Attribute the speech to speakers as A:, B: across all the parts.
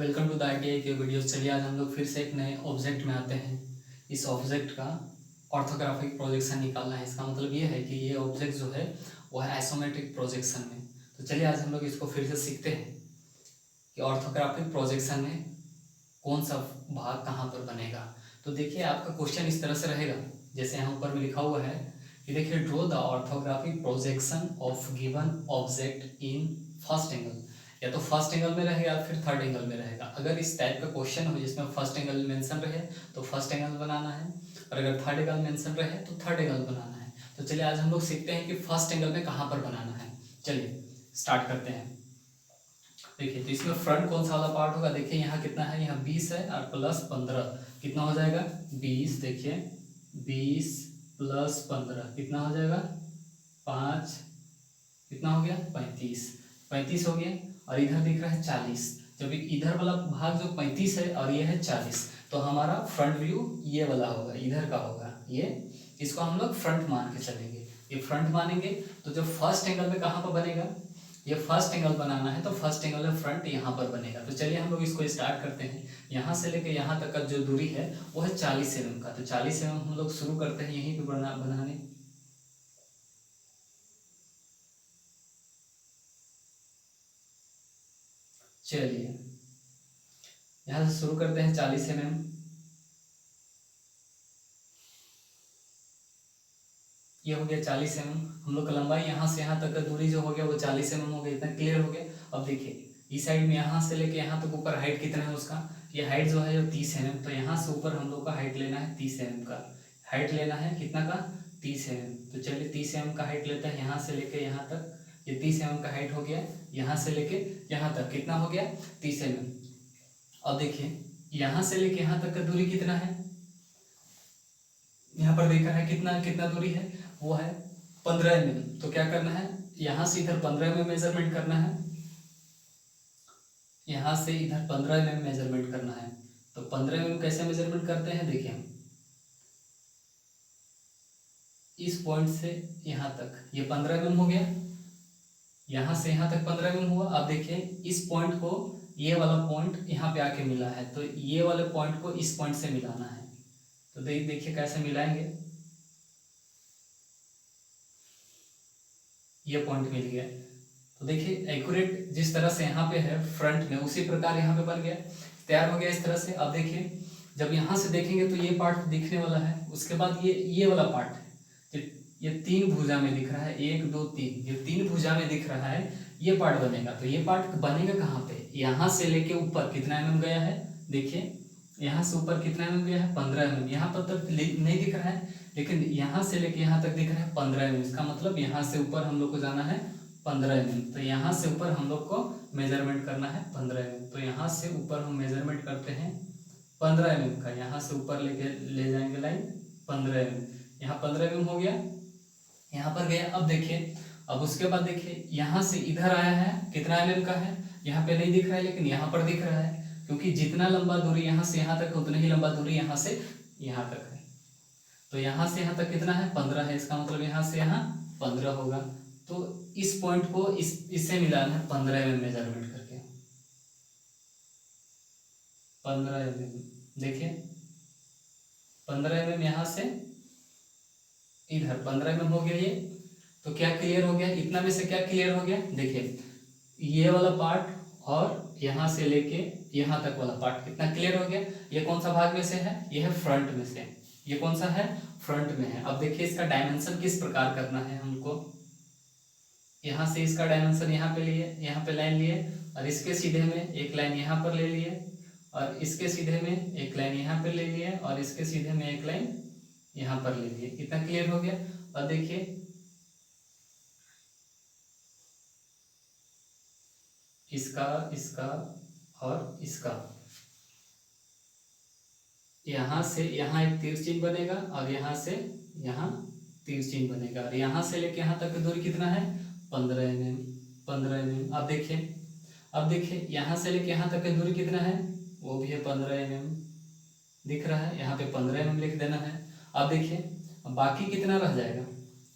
A: Welcome to the ITI के video. चलिए आज हम लोग फिर से एक नए ऑब्जेक्ट में आते हैं। इस ऑब्जेक्ट का ऑर्थोग्राफिक प्रोजेक्शन निकालना है। इसका मतलब ये है कि ये ऑब्जेक्ट जो है वो है आइसोमेट्रिक प्रोजेक्शन में। तो चलिए आज हम लोग इसको फिर से सीखते हैं कि ऑर्थोग्राफिक प्रोजेक्शन में कौन सा भाग कहाँ पर बनेगा। तो देखिए आपका क्वेश्चन इस तरह से रहेगा, जैसे यहाँ ऊपर में लिखा हुआ है कि देखिए draw the orthographic projection of given object in first angle. या तो फर्स्ट एंगल में रहेगा या फिर थर्ड एंगल में रहेगा। अगर इस टाइप का क्वेश्चन हो जिसमें फर्स्ट एंगल मेंशन रहे तो फर्स्ट एंगल बनाना है, और अगर थर्ड एंगल मेंशन रहे तो थर्ड एंगल बनाना है। तो चलिए आज हम लोग सीखते हैं कि फर्स्ट एंगल में कहाँ पर बनाना है। चलिए स्टार्ट करते हैं। देखिए तो इसमें फ्रंट कौन सा वाला पार्ट होगा। देखिए यहाँ कितना है, यहाँ 20 है और प्लस 15 कितना हो जाएगा 20। देखिए 20 प्लस 15 कितना हो जाएगा 5, कितना हो गया 35 हो गया। और इधर दिख रहा है 40। जब इधर वाला भाग जो 35 है और ये है 40, तो हमारा फ्रंट व्यू ये वाला होगा, इधर का होगा ये। इसको हम लोग फ्रंट मान के चलेंगे, ये फ्रंट मानेंगे। तो जब फर्स्ट एंगल में कहाँ पर बनेगा, ये फर्स्ट एंगल बनाना है तो फर्स्ट एंगल में फ्रंट यहाँ पर बनेगा। तो चलिए हम लोग इसको स्टार्ट करते हैं। यहाँ से लेके यहाँ तक का जो दूरी है वो है 40 mm का। तो 40 mm हम लोग शुरू करते हैं यहीं पे बनाने। चलिए यहाँ से शुरू करते हैं 40 mm। ये हो गया 40 mm। हम लोग का लंबाई यहाँ से यहाँ तक का दूरी जो हो गया वो 40 mm हो गया। इतना क्लियर हो गया। अब देखिए इस साइड में यहाँ से लेके यहाँ तक ऊपर हाइट कितना है उसका, ये हाइट जो है जो 30 mm। तो यहाँ से ऊपर हम लोग का हाइट लेना है 30 mm का। हाइट लेना है कितना का 30 mm। तो चलिए 30 mm का हाइट लेते हैं यहाँ से लेके यहाँ तक। ये 30 mm का हाइट हो गया। यहाँ से लेके यहाँ तक कितना हो गया 30 mm। अब देखिए यहाँ से लेके यहाँ तक का दूरी कितना है, यहाँ पर देख रहा है कितना कितना दूरी है, वो है 15 mm। तो क्या करना है, यहाँ से इधर 15 mm मेजरमेंट करना है, यहाँ से इधर 15 mm मेजरमेंट करना है। तो 15 mm कैसे मेजरमेंट करते हैं, देखिए इस पॉइंट से यहाँ तक ये 15 mm हो गया। यहाँ से यहाँ तक 15 mm हुआ। अब देखिए इस पॉइंट को ये वाला पॉइंट यहाँ पे आके मिला है, तो ये वाले पॉइंट को इस पॉइंट से मिलाना है। तो देखिए कैसे मिलाएंगे, ये पॉइंट मिल गया। तो देखिए एक्यूरेट जिस तरह से यहाँ पे है फ्रंट में, उसी प्रकार यहाँ पे बन गया, तैयार हो गया इस तरह से। अब देखिए जब यहाँ से देखेंगे तो ये पार्ट दिखने वाला है। उसके बाद ये वाला पार्ट है, ये 3 भुजा में दिख रहा है, 1 2 3, ये 3 भुजा में दिख रहा है, ये पार्ट बनेगा। तो ये पार्ट बनेगा कहाँ पे, यहाँ से लेके ऊपर कितना mm गया है, देखिए यहाँ से ऊपर कितना mm गया है 15 mm। यहाँ पर तक नहीं दिख रहा है, लेकिन यहाँ से लेके यहाँ तक दिख रहा है 15 mm। इसका मतलब यहाँ से ऊपर हम लोग को जाना है 15 mm। तो यहाँ से ऊपर हम लोग को मेजरमेंट करना है 15 mm। तो यहाँ से ऊपर हम मेजरमेंट करते हैं 15 mm का। यहाँ से ऊपर ले जाएंगे लाइन 15 mm। यहाँ 15 mm हो गया, यहाँ पर गया। अब देखिए अब उसके बाद देखिए यहाँ से इधर आया है, कितना mm का है, यहाँ पे नहीं दिख रहा है लेकिन यहाँ पर दिख रहा है, क्योंकि जितना लंबा दूरी यहाँ से यहाँ तक उतना ही लंबा दूरी यहाँ से यहाँ तक है। तो यहाँ से यहाँ तक कितना है 15 है, इसका मतलब यहाँ से यहाँ 15 होगा। तो इस पॉइंट को इससे मिलाना है 15 mm मेजरमेंट करके, 15 mm। देखिए 15 mm यहाँ से इधर 15 mm हो गया ये। तो क्या क्लियर हो गया, इतना में से क्या क्लियर हो गया, देखिए ये वाला पार्ट और यहाँ से लेके यहाँ तक वाला पार्ट कितना क्लियर हो गया। ये कौन सा भाग में से है, ये है फ्रंट में से। ये कौन सा है, फ्रंट में है। अब देखिए इसका डायमेंशन किस प्रकार करना है हमको। यहाँ से इसका डायमेंशन यहाँ पे लिए, यहाँ पे लाइन लिए, और इसके सीधे में एक लाइन यहाँ पर ले लिए, और इसके सीधे में एक लाइन यहाँ पे ले लिए, और इसके सीधे में एक लाइन यहाँ पर ले लिए। कितना क्लियर हो गया। और देखिए इसका इसका और इसका, यहाँ से यहाँ एक तीर चिन्ह बनेगा, और यहाँ से यहाँ तीर चिन्ह बनेगा, और यहाँ से लेके यहाँ तक की दूरी कितना है 15 mm। 15 mm। अब देखिए यहाँ से लेके यहाँ तक की दूरी कितना है, वो भी है 15 mm दिख रहा है, यहाँ पे 15 mm लिख देना है। अब देखिए बाकी कितना रह जाएगा,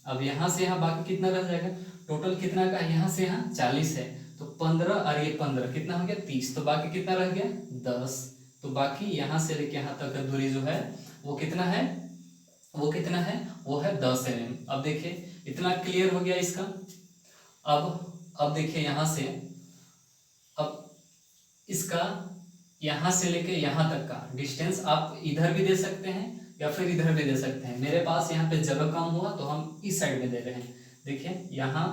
A: अब यहाँ से यहाँ बाकी कितना रह जाएगा, टोटल कितना का, यहाँ से यहाँ 40 है, तो 15 और ये 15 कितना हो गया 30, तो बाकी कितना रह गया 10। तो बाकी यहाँ से लेके यहाँ तक का दूरी जो है वो कितना है, वो कितना है, वो है 10 mm। अब देखिए इतना क्लियर हो गया इसका। अब देखिए यहाँ से, अब इसका यहाँ से लेके यहाँ तक का डिस्टेंस आप इधर भी दे सकते हैं या फिर इधर भी दे सकते हैं। मेरे पास यहाँ पे जगह कम हुआ तो हम इस साइड में दे रहे हैं। देखिए यहाँ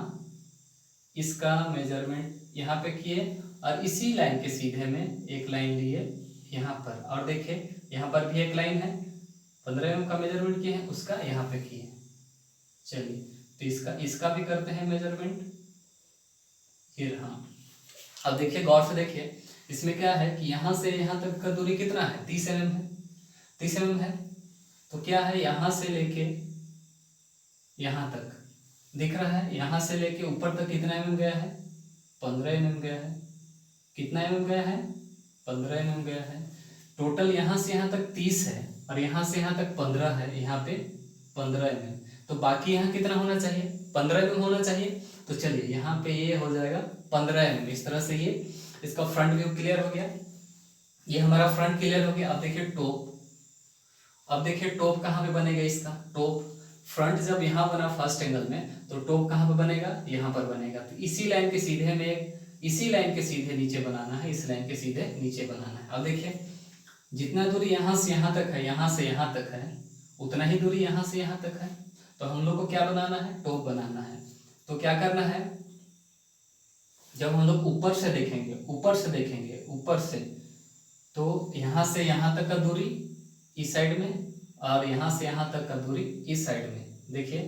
A: इसका मेजरमेंट यहाँ पे किए और इसी लाइन के सीधे में एक लाइन लिए यहाँ पर, और देखिए यहाँ पर भी एक लाइन है, 15 mm का मेजरमेंट किए हैं, उसका यहाँ पे किए। चलिए तो इसका भी करते हैं मेजरमेंट। फिर हाँ, अब देखिए गौर से देखिए, इसमें क्या है कि यहाँ से यहाँ तक का दूरी कितना है 30 mm है, 30 mm है। तो क्या है, यहाँ से लेके यहाँ तक दिख रहा है, यहाँ से लेके ऊपर तक कितना mm गया है 15 mm गया है। कितना mm गया है 15 mm गया है। टोटल यहाँ से यहाँ तक 30 है और यहाँ से यहाँ तक 15 है, यहाँ पे 15 mm। तो बाकी यहाँ कितना होना चाहिए 15 mm होना चाहिए। तो चलिए यहाँ पे ये हो जाएगा 15 mm। इस तरह से ये इसका फ्रंट व्यू क्लियर हो गया, ये हमारा फ्रंट क्लियर हो गया। अब देखिए टॉप, अब देखिए टॉप कहाँ पे बनेगा इसका, टॉप फ्रंट जब यहाँ बना फर्स्ट एंगल में तो टॉप कहाँ पे बनेगा, यहाँ पर बनेगा। तो इसी लाइन के सीधे में, इसी लाइन के सीधे नीचे बनाना है, इस लाइन के सीधे नीचे बनाना है। अब देखिए जितना दूरी यहाँ से यहाँ तक है, यहाँ से यहाँ तक है, उतना ही दूरी यहाँ से यहाँ तक है। तो हम लोग को क्या बनाना है, टॉप बनाना है। तो क्या करना है, जब हम लोग ऊपर से देखेंगे, ऊपर से देखेंगे, ऊपर से, तो यहाँ से यहाँ तक का दूरी इस साइड में और यहाँ से यहाँ तक का दूरी इस साइड में। देखिए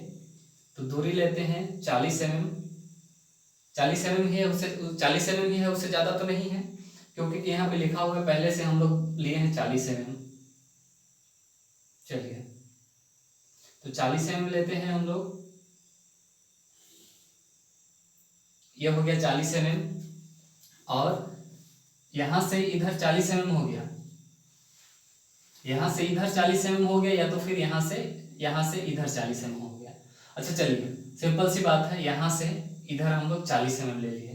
A: तो दूरी लेते हैं 40 mm, 40 mm ही है, उससे 40 mm ही है, उससे ज़्यादा तो नहीं है, क्योंकि यहाँ पे लिखा हुआ है पहले से हम लोग लिए हैं 40 mm। चलिए तो 40 mm लेते हैं हम लोग, ये हो गया 40 mm। और यहाँ से इधर 40 mm हो गया, यहाँ से इधर 40 mm हो गया, या तो फिर यहाँ से इधर 40 mm हो गया। अच्छा चलिए सिंपल सी बात है, यहाँ से इधर हम लोग 40 mm ले लिए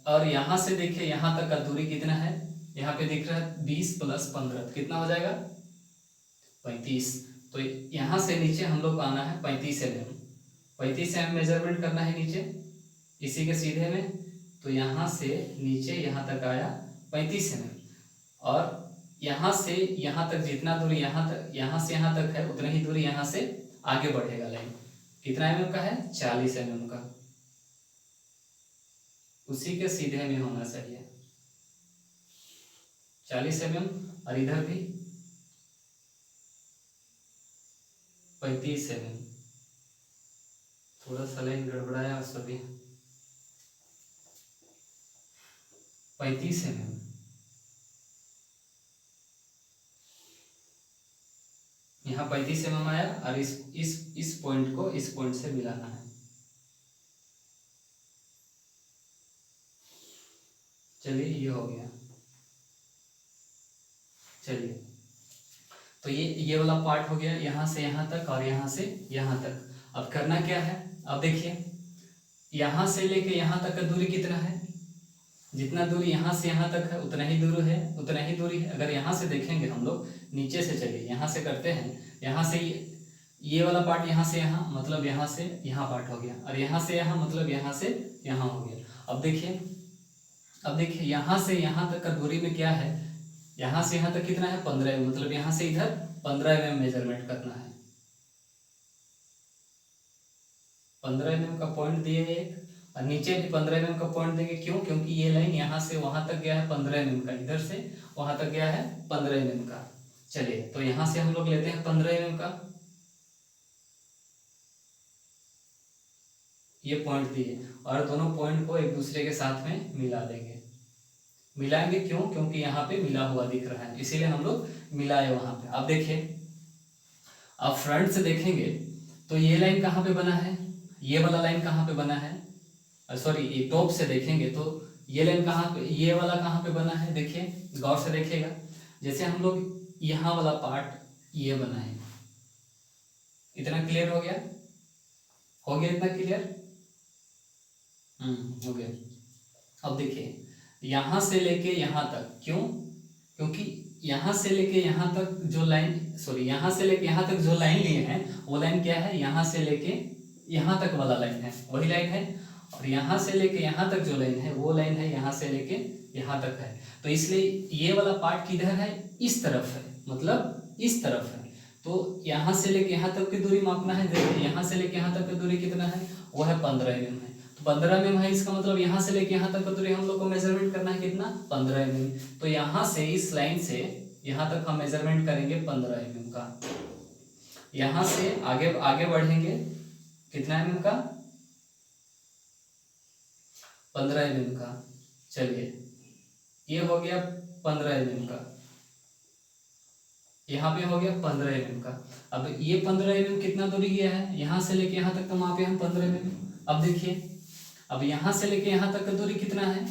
A: और यहाँ से देखिए यहाँ तक का दूरी कितना है, यहाँ पे दिख रहा है 20 + 15 कितना हो जाएगा 35। तो यहाँ से नीचे हम लोग को आना है 35 mm, 35 mm मेजरमेंट करना है नीचे इसी के सीधे में। तो यहाँ से नीचे यहाँ तक आया 35 mm, और यहाँ से यहाँ तक जितना दूरी यहाँ से यहाँ तक है उतना ही दूरी यहाँ से आगे बढ़ेगा लाइन। कितना mm का है 40 mm का, उसी के सीधे में होना चाहिए 40 mm, और इधर भी 35 mm। थोड़ा सा लाइन गड़बड़ाया सभी, 35 mm। यहाँ 35 mm आया और इस पॉइंट को इस पॉइंट से मिलाना है। चलिए ये हो गया। चलिए तो ये वाला पार्ट हो गया, यहाँ से यहाँ तक और यहाँ से यहाँ तक। अब करना क्या है, अब देखिए यहाँ से लेके यहाँ तक का दूरी कितना है, जितना दूरी यहाँ से यहाँ तक है उतना ही दूरी है। अगर यहाँ से देखेंगे हम लोग नीचे से, चलिए यहाँ से करते हैं, यहाँ से ये वाला पार्ट यहाँ से यहाँ मतलब यहाँ से यहाँ पार्ट हो गया, और यहाँ से यहाँ मतलब यहाँ से यहाँ हो गया। अब देखिए यहाँ से यहाँ तक का दूरी में क्या है, यहाँ से यहाँ तक कितना है 15 mm, मतलब यहाँ से इधर 15 mm मेजरमेंट करना है। 15 mm का पॉइंट दिए एक, और नीचे भी 15 mm का पॉइंट देंगे। क्यों, क्योंकि ये लाइन यहाँ से वहां तक गया है 15 mm का, इधर से वहां तक गया है 15 mm का। चलिए तो यहाँ से हम लोग लेते हैं 15 mm का, ये पॉइंट दिए, और दोनों पॉइंट को एक दूसरे के साथ में मिला देंगे। मिलाएंगे क्यों, क्योंकि यहाँ पे मिला हुआ दिख रहा है, इसीलिए हम लोग मिलाए वहां पे। अब देखिए अब फ्रंट से देखेंगे तो ये लाइन कहाँ पे बना है, ये वाला लाइन कहाँ पे बना है, सॉरी ये टॉप से देखेंगे तो ये लाइन कहाँ पे, ये वाला कहाँ पे बना है। देखिए गौर से देखिएगा, जैसे हम लोग यहाँ वाला पार्ट ये बनाए, इतना क्लियर हो गया इतना क्लियर हो गया। अब देखिए यहाँ से लेके यहाँ तक, क्यों? क्योंकि यहाँ से लेके यहाँ तक जो लाइन, सॉरी, यहाँ से लेके यहाँ तक जो लाइन लिए हैं वो लाइन क्या है? यहाँ से लेके यहाँ तक वाला लाइन है, वही लाइन है। और यहाँ से लेके यहाँ तक जो लाइन है वो लाइन है यहाँ से लेके यहाँ तक है। तो इसलिए ये वाला पार्ट किधर है? इस तरफ है, मतलब इस तरफ है। तो यहाँ से लेके यहाँ तक की दूरी मापना है। देखिए यहाँ से लेके यहाँ तक की दूरी कितना है? वो है 15 mm है। तो 15 mm है, इसका मतलब यहाँ से लेके यहाँ तक की दूरी हम लोग को मेजरमेंट करना है कितना? 15 mm। तो यहाँ से इस लाइन से यहाँ तक हम मेजरमेंट करेंगे 15 mm का। यहाँ से आगे आगे बढ़ेंगे कितना mm का? 15 mm का। चलिए ये हो गया 15 mm का, यहाँ पे हो गया 15 mm का। अब ये 15 mm कितना दूरी गया है? यहाँ से लेके यहाँ तक तो मापे हम 15 mm। अब देखिए अब यहाँ से लेके यहाँ तक का दूरी कितना है?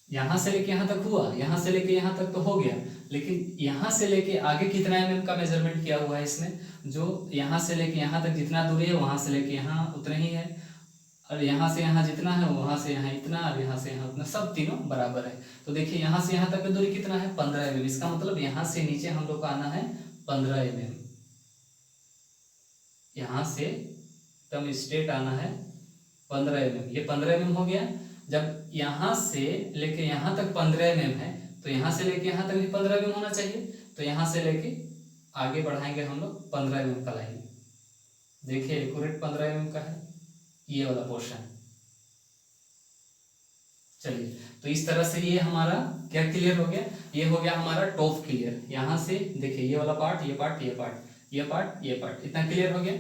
A: यहाँ से लेके यहाँ तक हुआ, यहाँ से लेके यहाँ तक तो हो गया, लेकिन यहाँ से लेके आगे कितना mm का मेजरमेंट किया हुआ है इसमें? जो यहाँ से लेके यहाँ तक जितना दूरी है वहाँ से लेके यहाँ उतना ही है, और यहाँ से यहाँ जितना है वहाँ से यहाँ इतना, और यहाँ से यहाँ उतना, सब तीनों बराबर है। तो देखिए यहाँ से यहाँ तक की दूरी कितना है? 15 mm। इसका मतलब यहाँ से नीचे हम लोग को आना है 15 mm। यहाँ से एकदम स्ट्रेट आना है 15 mm। ये 15 mm हो गया। जब यहाँ से लेके यहाँ तक 15 mm है तो यहाँ से लेके यहाँ तक भी 15 mm होना चाहिए। तो यहाँ से लेके आगे बढ़ाएंगे हम लोग 15 mm का लाइन। देखिए एक्यूरेट 15 mm का है ये वाला पोर्शन। चलिए तो इस तरह से ये हमारा क्या क्लियर हो गया? ये हो गया हमारा टॉप क्लियर। यहाँ से देखिए ये वाला पार्ट, ये पार्ट, ये पार्ट, ये पार्ट, ये पार्ट, इतना क्लियर हो गया,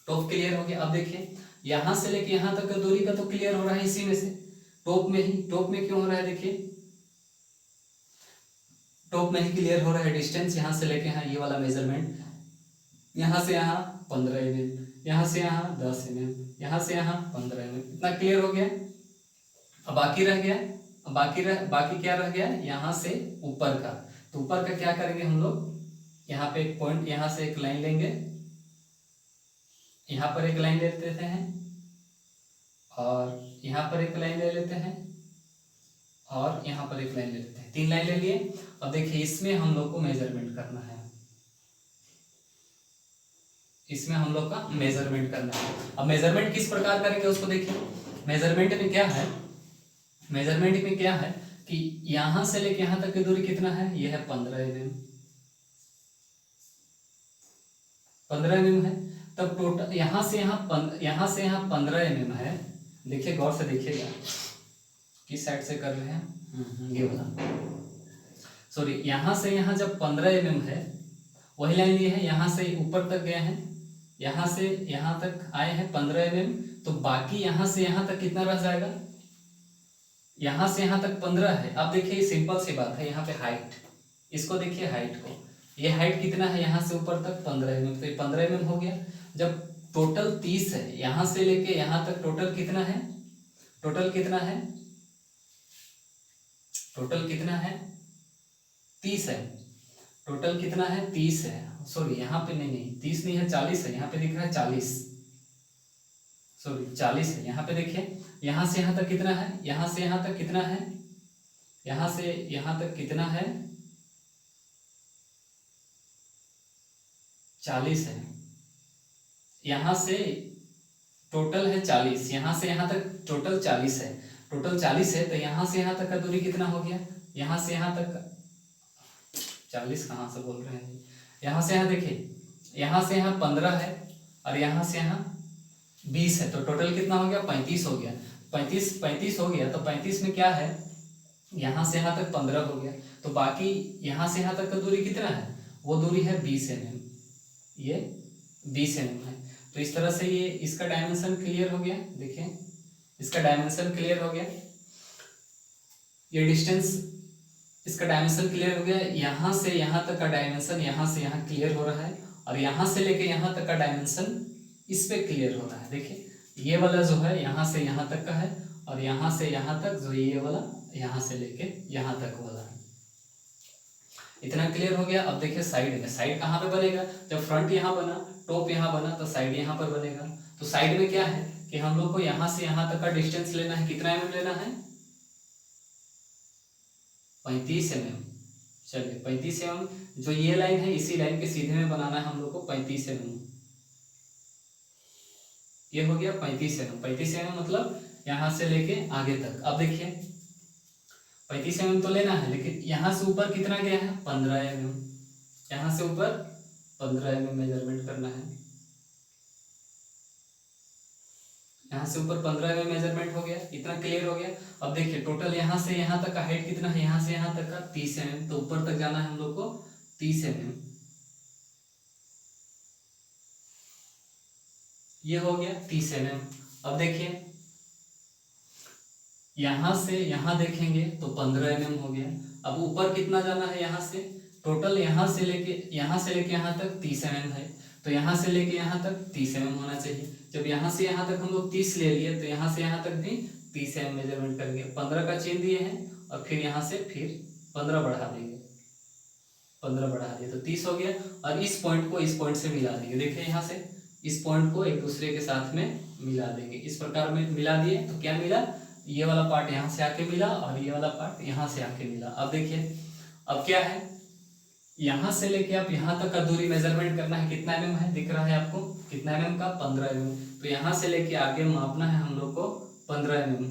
A: टॉप क्लियर हो गया। अब देखिए यहाँ से लेके यहाँ तक का दूरी का तो क्लियर हो रहा है इसी में से, टॉप में ही। टॉप में क्यों हो रहा है? देखिए टॉप में ही क्लियर हो रहा है डिस्टेंस। यहाँ से लेके यहाँ ये वाला मेजरमेंट, यहाँ से यहाँ 15 mm, यहाँ से यहाँ 10 mm, यहाँ से यहाँ 15 mm, इतना क्लियर हो गया। अब बाकी रह गया, बाकी क्या रह गया? यहाँ से ऊपर का। तो ऊपर का क्या करेंगे हम लोग? यहाँ पे एक पॉइंट, यहाँ से एक लाइन लेंगे, यहाँ पर एक लाइन ले लेते हैं, और यहाँ पर एक लाइन ले लेते हैं, और यहाँ पर एक लाइन ले लेते हैं। 3 लाइन ले लिए। अब देखिए इसमें हम लोग को मेजरमेंट करना है, इसमें हम लोग का मेजरमेंट करना है। अब मेजरमेंट किस प्रकार करेंगे उसको देखिए। मेजरमेंट में क्या है? मेजरमेंट में क्या है कि यहां से लेके यहां तक की दूरी कितना है? यह है 15 mm। 15 mm है। तब टोटल यहाँ से यहाँ 15 mm है। देखिए गौर से देखिएगा किस साइड से कर रहे हैं, ये वाला, सॉरी, यहाँ से यहाँ जब 15 mm है, वही लाइन ये है, यहाँ से ऊपर तक गए हैं, यहाँ से यहाँ तक आए हैं 15 mm। तो बाकी यहाँ से यहाँ तक कितना रह जाएगा? यहाँ से यहाँ तक 15 है। अब देखिए सिंपल सी बात है, यहाँ पे हाइट, इसको देखिए हाइट को, ये हाइट कितना है? यहाँ से ऊपर तक 15 mm, तो ये 15 mm हो गया। जब टोटल 30 है, यहाँ से लेके यहाँ तक टोटल कितना है? टोटल कितना है? टोटल कितना है? 30 है। टोटल कितना है? 30 है। सॉरी यहाँ पे नहीं 30 नहीं है, 40 है। यहाँ पे दिख रहा है 40, सॉरी 40 है। यहाँ पे देखिए यहाँ से यहाँ तक कितना है? यहाँ से यहाँ तक कितना है? यहाँ से यहाँ तक कितना है? 40 है। यहाँ से टोटल है 40, यहाँ से यहाँ तक टोटल 40 है। टोटल 40 है, तो यहाँ से यहाँ तक का दूरी कितना हो गया? यहाँ से यहाँ तक 40 कहाँ से बोल रहे हैं? यहाँ से यहाँ देखिए, यहाँ से यहाँ 15 है, और यहाँ से यहाँ 20 है, तो टोटल कितना हो गया? 35 हो गया। 35 हो गया, तो 35 में क्या है? यहाँ से यहाँ तक 15 हो गया, तो बाकी यहाँ से यहाँ तक का दूरी कितना है? वो दूरी है 20 mm। ये 20 mm है। तो इस तरह से ये इसका डायमेंशन क्लियर हो गया। देखिए इसका डायमेंशन क्लियर हो गया, ये डिस्टेंस, इसका डायमेंशन क्लियर हो गया। यहाँ से यहाँ तक का डायमेंशन यहाँ से यहाँ क्लियर हो रहा है, और यहाँ से लेके यहाँ तक का डायमेंशन इस पे क्लियर हो रहा है। देखिए ये वाला जो है यहाँ से यहाँ तक का है, और यहाँ से यहाँ तक जो ये वाला यहाँ से लेके यहाँ तक वाला है। इतना क्लियर हो गया। अब देखिए साइड में, साइड कहाँ पे बनेगा? जब फ्रंट यहाँ बना, टॉप यहाँ बना, तो साइड यहाँ पर बनेगा। तो साइड में क्या है कि कि हम लोग को यहाँ से यहाँ तक का डिस्टेंस लेना है, कितना mm लेना है, 35 mm। चलिए 35 mm, जो ये लाइन है इसी लाइन के सीधे में बनाना है हम लोग को 35 mm। ये हो गया 35 mm। 35 mm मतलब यहाँ से लेके आगे तक। अब देखिए 35 mm तो लेना है, लेकिन यहाँ से ऊपर कितना गया है, 15 mm। यहाँ से ऊपर 15 mm मेजरमेंट करना है। यहाँ से ऊपर 15 mm मेजरमेंट हो गया, इतना क्लियर हो गया। अब देखिए टोटल यहाँ से यहाँ तक का हाइट कितना है, यहाँ से यहाँ तक का 30 mm, तो ऊपर तक जाना है हम लोग को 30 mm। ये हो गया 30 mm। अब देखिए यहाँ से यहाँ देखेंगे तो 15 mm हो गया। अब ऊपर कितना जाना है, यहाँ से टोटल यहाँ से लेके यहाँ तक 30 mm है, तो यहाँ से लेके यहाँ तक 30 mm होना चाहिए। जब यहाँ से यहाँ तक हम लोग 30 ले लिए, तो यहाँ से यहाँ तक भी 30 mm मेजरमेंट करेंगे। 15 का चेन दिए हैं और फिर यहाँ से फिर 15 बढ़ा देंगे, 15 बढ़ा दिए तो 30 हो गया। और इस पॉइंट को इस पॉइंट से मिला देंगे। देखिए यहाँ से इस पॉइंट को एक दूसरे के साथ में मिला देंगे। इस प्रकार में मिला दिए तो क्या मिला, ये वाला पार्ट यहाँ से आके मिला और ये वाला पार्ट यहाँ से आके मिला। अब देखिए अब क्या है, यहाँ से लेके आप यहाँ तक का दूरी मेजरमेंट करना है, कितना mm है, दिख रहा है आपको कितना mm का, 15 mm। तो यहाँ से लेके आगे मापना है हम लोग को 15 mm,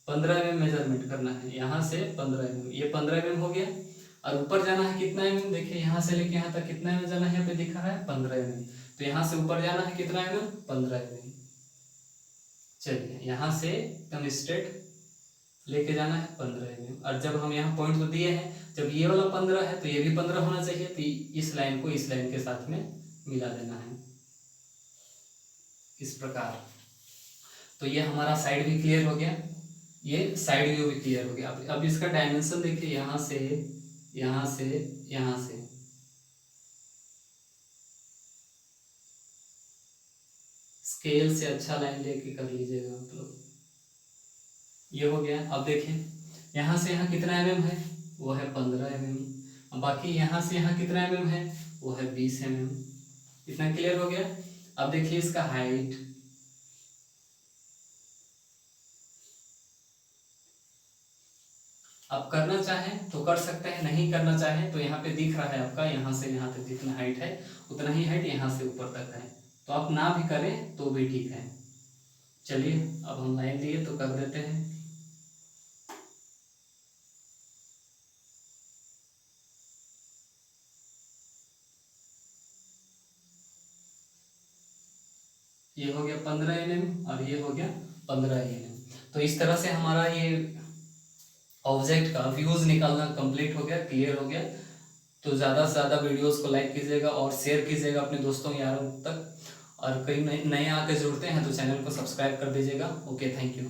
A: 15 mm मेजरमेंट करना है। यहाँ से 15 mm, ये 15 mm हो गया। और ऊपर जाना है कितना mm, देखिए यहाँ से लेके यहाँ तक कितना mm जाना है, यहाँ पे दिखा रहा है 15 mm। तो यहाँ से ऊपर जाना है कितना mm, 15 mm। चलिए यहाँ से एकदम स्ट्रेट लेके जाना है 15 mm। और जब हम यहाँ पॉइंट तो दिए हैं, जब ये वाला 15 है तो ये भी 15 होना चाहिए, तो इस लाइन को इस लाइन के साथ में मिला देना है इस प्रकार। तो ये हमारा साइड भी क्लियर हो गया, ये साइड व्यू भी क्लियर हो गया। अब इसका डायमेंशन देखिए, यहाँ से यहाँ से यहाँ से स्केल से अच्छा लाइन लेके कर लीजिएगा आप लोग। ये हो गया। अब देखिए यहाँ से यहाँ कितना mm है, वो है 15 mm। बाकी यहाँ से यहाँ कितना mm है, वो है 20 mm। इतना क्लियर हो गया। अब देखिए इसका हाइट, आप करना चाहें तो कर सकते हैं, नहीं करना चाहें तो यहाँ पे दिख रहा है आपका यहाँ से यहाँ तक जितना हाइट है उतना ही हाइट यहाँ से ऊपर तक है, तो आप ना भी करें तो भी ठीक है। चलिए अब हम लाइन लिए तो कर देते हैं। ये हो गया 15 mm और ये हो गया 15 mm। तो इस तरह से हमारा ये ऑब्जेक्ट का व्यूज निकालना कंप्लीट हो गया, क्लियर हो गया। तो ज़्यादा से ज़्यादा वीडियोस को लाइक कीजिएगा और शेयर कीजिएगा अपने दोस्तों यारों तक। और कई नए आके जुड़ते हैं तो चैनल को सब्सक्राइब कर दीजिएगा। Okay, thank you.